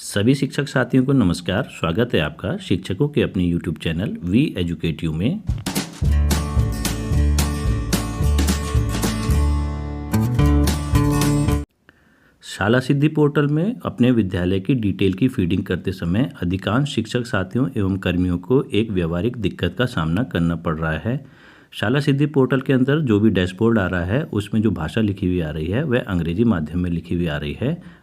सभी शिक्षक साथियों को नमस्कार। स्वागत है आपका शिक्षकों के अपने YouTube channel we educate you में। शाला सिद्धि पोर्टल में अपने विद्यालय की डिटेल की फीडिंग करते समय अधिकांश शिक्षक साथियों एवं कर्मियों को एक व्यवहारिक दिक्कत का सामना करना पड़ रहा है। शाला सिद्धि पोर्टल के अंदर जो भी डैशबोर्ड आ रहा है उसमें जो भाषा लिखी हुई आ रही है वह अंग्रेजी माध्यम में लिखी हुई आ रही है,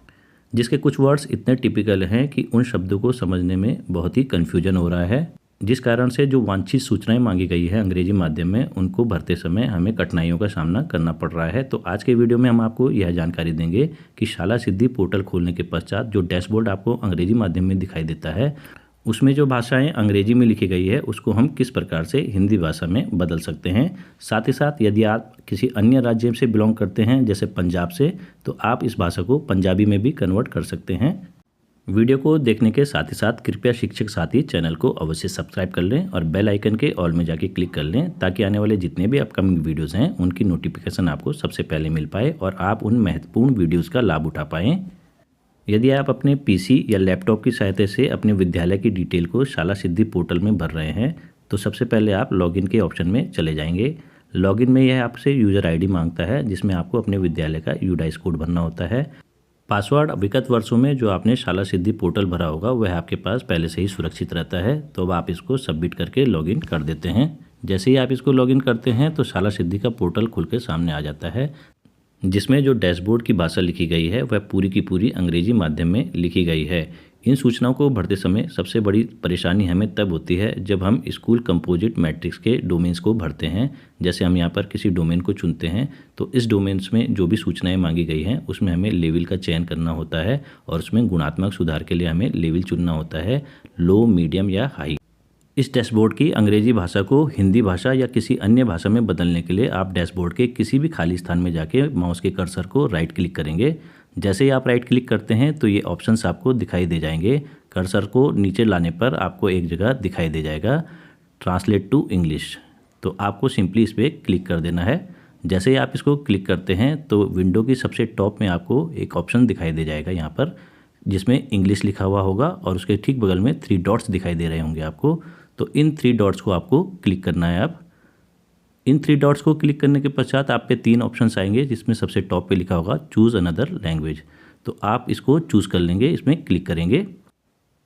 जिसके कुछ वर्ड्स इतने टिपिकल हैं कि उन शब्दों को समझने में बहुत ही कन्फ्यूजन हो रहा है, जिस कारण से जो वांछित सूचनाएं मांगी गई है अंग्रेजी माध्यम में उनको भरते समय हमें कठिनाइयों का सामना करना पड़ रहा है। तो आज के वीडियो में हम आपको यह जानकारी देंगे कि शाला सिद्धि पोर्टल खोलने के पश्चात जो डैशबोर्ड आपको अंग्रेजी माध्यम में दिखाई देता है उसमें जो भाषाएं अंग्रेजी में लिखी गई है उसको हम किस प्रकार से हिंदी भाषा में बदल सकते हैं। साथ ही साथ यदि आप किसी अन्य राज्य से बिलोंग करते हैं जैसे पंजाब से, तो आप इस भाषा को पंजाबी में भी कन्वर्ट कर सकते हैं। वीडियो को देखने के साथ ही साथ कृपया शिक्षक साथी चैनल को अवश्य सब्सक्राइब कर लें और बेल आइकन के ऑल में जाके क्लिक कर लें ताकि आने वाले जितने भी अपकमिंग वीडियोज़ हैं उनकी नोटिफिकेशन आपको सबसे पहले मिल पाए और आप उन महत्वपूर्ण वीडियोज़ का लाभ उठा पाएँ। यदि आप अपने पीसी या लैपटॉप की सहायता से अपने विद्यालय की डिटेल को शाला सिद्धि पोर्टल में भर रहे हैं तो सबसे पहले आप लॉगिन के ऑप्शन में चले जाएंगे। लॉगिन में यह आपसे यूज़र आईडी मांगता है जिसमें आपको अपने विद्यालय का यूडाइस कोड भरना होता है। पासवर्ड विगत वर्षों में जो आपने शाला सिद्धि पोर्टल भरा होगा वह आपके पास पहले से ही सुरक्षित रहता है, तो अब आप इसको सबमिट करके लॉगिन कर देते हैं। जैसे ही आप इसको लॉगिन करते हैं तो शाला सिद्धि का पोर्टल खुल के सामने आ जाता है, जिसमें जो डैशबोर्ड की भाषा लिखी गई है वह पूरी की पूरी अंग्रेजी माध्यम में लिखी गई है। इन सूचनाओं को भरते समय सबसे बड़ी परेशानी हमें तब होती है जब हम स्कूल कंपोजिट मैट्रिक्स के डोमेन्स को भरते हैं। जैसे हम यहाँ पर किसी डोमेन को चुनते हैं तो इस डोमेन्स में जो भी सूचनाएं मांगी गई हैं उसमें हमें लेवल का चयन करना होता है और उसमें गुणात्मक सुधार के लिए हमें लेवल चुनना होता है, लो, मीडियम या हाई। इस डैशबोर्ड की अंग्रेजी भाषा को हिंदी भाषा या किसी अन्य भाषा में बदलने के लिए आप डैशबोर्ड के किसी भी खाली स्थान में जाके माउस के कर्सर को राइट क्लिक करेंगे। जैसे ही आप राइट क्लिक करते हैं तो ये ऑप्शंस आपको दिखाई दे जाएंगे। कर्सर को नीचे लाने पर आपको एक जगह दिखाई दे जाएगा ट्रांसलेट टू इंग्लिश, तो आपको सिंपली इस पर क्लिक कर देना है। जैसे ही आप इसको क्लिक करते हैं तो विंडो की सबसे टॉप में आपको एक ऑप्शन दिखाई दे जाएगा यहाँ पर, जिसमें इंग्लिश लिखा हुआ होगा और उसके ठीक बगल में 3 डॉट्स दिखाई दे रहे होंगे आपको। तो इन 3 डॉट्स को आपको क्लिक करना है। अब इन 3 डॉट्स को क्लिक करने के पश्चात आप पे 3 ऑप्शंस आएंगे जिसमें सबसे टॉप पे लिखा होगा चूज़ अनदर लैंग्वेज, तो आप इसको चूज़ कर लेंगे, इसमें क्लिक करेंगे।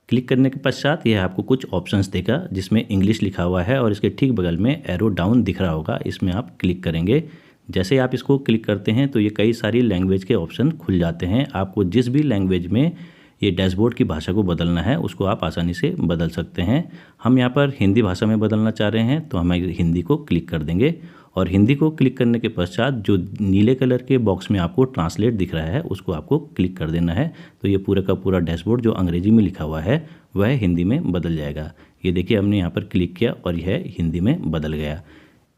क्लिक करने के पश्चात यह आपको कुछ ऑप्शंस देगा जिसमें इंग्लिश लिखा हुआ है और इसके ठीक बगल में एरो डाउन दिख रहा होगा, इसमें आप क्लिक करेंगे। जैसे आप इसको क्लिक करते हैं तो ये कई सारी लैंग्वेज के ऑप्शन खुल जाते हैं। आपको जिस भी लैंग्वेज में ये डैशबोर्ड की भाषा को बदलना है उसको आप आसानी से बदल सकते हैं। हम यहाँ पर हिंदी भाषा में बदलना चाह रहे हैं तो हम हिंदी को क्लिक कर देंगे और हिंदी को क्लिक करने के पश्चात जो नीले कलर के बॉक्स में आपको ट्रांसलेट दिख रहा है उसको आपको क्लिक कर देना है। तो ये पूरा का पूरा डैशबोर्ड जो अंग्रेजी में लिखा हुआ है वह हिंदी में बदल जाएगा। ये देखिए हमने यहाँ पर क्लिक किया और यह हिंदी में बदल गया।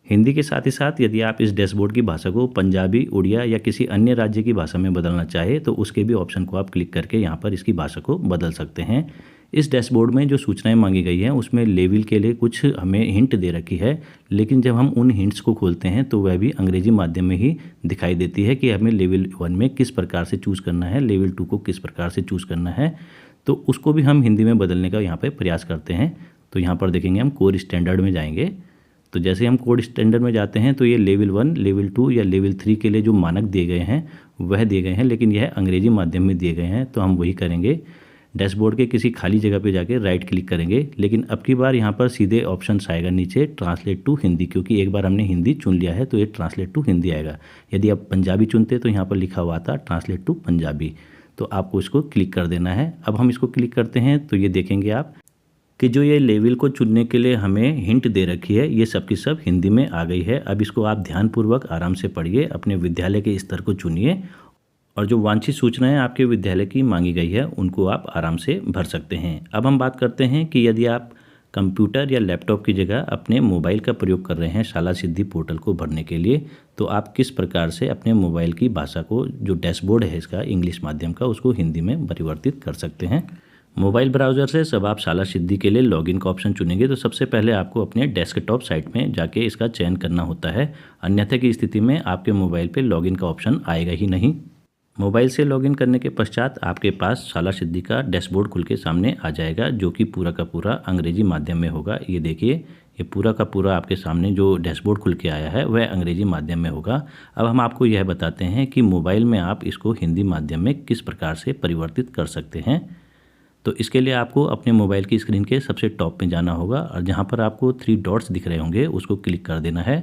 हिंदी के साथ ही साथ यदि आप इस डैशबोर्ड की भाषा को पंजाबी, उड़िया या किसी अन्य राज्य की भाषा में बदलना चाहे तो उसके भी ऑप्शन को आप क्लिक करके यहाँ पर इसकी भाषा को बदल सकते हैं। इस डैशबोर्ड में जो सूचनाएं मांगी गई हैं उसमें लेवल के लिए कुछ हमें हिंट दे रखी है, लेकिन जब हम उन हिंट्स को खोलते हैं तो वह भी अंग्रेजी माध्यम में ही दिखाई देती है कि हमें लेवल 1 में किस प्रकार से चूज़ करना है, लेवल 2 को किस प्रकार से चूज़ करना है। तो उसको भी हम हिंदी में बदलने का यहाँ पर प्रयास करते हैं। तो यहाँ पर देखेंगे हम कोर स्टैंडर्ड में जाएंगे, तो जैसे हम कोड स्टैंडर्ड में जाते हैं तो ये लेवल 1, लेवल 2 या लेवल 3 के लिए जो मानक दिए गए हैं वह दिए गए हैं, लेकिन यह अंग्रेजी माध्यम में दिए गए हैं तो हम वही करेंगे। डैशबोर्ड के किसी खाली जगह पे जाके राइट क्लिक करेंगे, लेकिन अब की बार यहाँ पर सीधे ऑप्शन आएगा नीचे ट्रांसलेट टू हिंदी, क्योंकि एक बार हमने हिंदी चुन लिया है तो ये ट्रांसलेट टू हिंदी आएगा। यदि आप पंजाबी चुनते तो यहाँ पर लिखा हुआ था ट्रांसलेट टू पंजाबी, तो आपको इसको क्लिक कर देना है। अब हम इसको क्लिक करते हैं तो ये देखेंगे आप कि जो ये लेवल को चुनने के लिए हमें हिंट दे रखी है ये सब की सब हिंदी में आ गई है। अब इसको आप ध्यानपूर्वक आराम से पढ़िए, अपने विद्यालय के स्तर को चुनिए और जो वांछित सूचनाएं आपके विद्यालय की मांगी गई है उनको आप आराम से भर सकते हैं। अब हम बात करते हैं कि यदि आप कंप्यूटर या लैपटॉप की जगह अपने मोबाइल का प्रयोग कर रहे हैं शाला सिद्धि पोर्टल को भरने के लिए, तो आप किस प्रकार से अपने मोबाइल की भाषा को, जो डैशबोर्ड है इसका इंग्लिश माध्यम का, उसको हिंदी में परिवर्तित कर सकते हैं। मोबाइल ब्राउज़र से जब आप शाला सिद्धि के लिए लॉगिन का ऑप्शन चुनेंगे तो सबसे पहले आपको अपने डेस्कटॉप साइट में जाके इसका चयन करना होता है, अन्यथा की स्थिति में आपके मोबाइल पे लॉगिन का ऑप्शन आएगा ही नहीं। मोबाइल से लॉगिन करने के पश्चात आपके पास शाला सिद्धि का डैशबोर्ड खुल के सामने आ जाएगा, जो कि पूरा का पूरा अंग्रेजी माध्यम में होगा। ये देखिए, ये पूरा का पूरा आपके सामने जो डैशबोर्ड खुल के आया है वह अंग्रेजी माध्यम में होगा। अब हम आपको यह बताते हैं कि मोबाइल में आप इसको हिंदी माध्यम में किस प्रकार से परिवर्तित कर सकते हैं। तो इसके लिए आपको अपने मोबाइल की स्क्रीन के सबसे टॉप में जाना होगा और जहाँ पर आपको 3 डॉट्स दिख रहे होंगे उसको क्लिक कर देना है।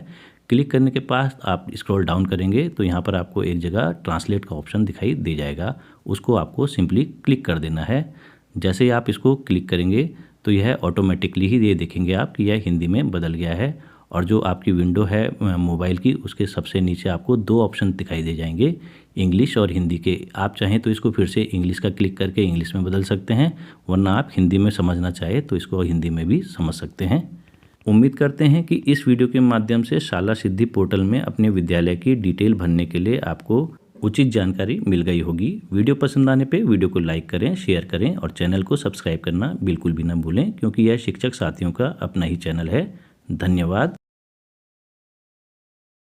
क्लिक करने के बाद आप स्क्रॉल डाउन करेंगे तो यहाँ पर आपको एक जगह ट्रांसलेट का ऑप्शन दिखाई दे जाएगा, उसको आपको सिंपली क्लिक कर देना है। जैसे ही आप इसको क्लिक करेंगे तो यह ऑटोमेटिकली ही ये देखेंगे आप कि यह हिंदी में बदल गया है। और जो आपकी विंडो है मोबाइल की, उसके सबसे नीचे आपको 2 ऑप्शन दिखाई दे जाएंगे, इंग्लिश और हिंदी के। आप चाहें तो इसको फिर से इंग्लिश का क्लिक करके इंग्लिश में बदल सकते हैं, वरना आप हिंदी में समझना चाहे तो इसको हिंदी में भी समझ सकते हैं। उम्मीद करते हैं कि इस वीडियो के माध्यम से शाला सिद्धि पोर्टल में अपने विद्यालय की डिटेल भरने के लिए आपको उचित जानकारी मिल गई होगी। वीडियो पसंद आने पे वीडियो को लाइक करें, शेयर करें और चैनल को सब्सक्राइब करना बिल्कुल भी ना भूलें, क्योंकि यह शिक्षक साथियों का अपना ही चैनल है। धन्यवाद।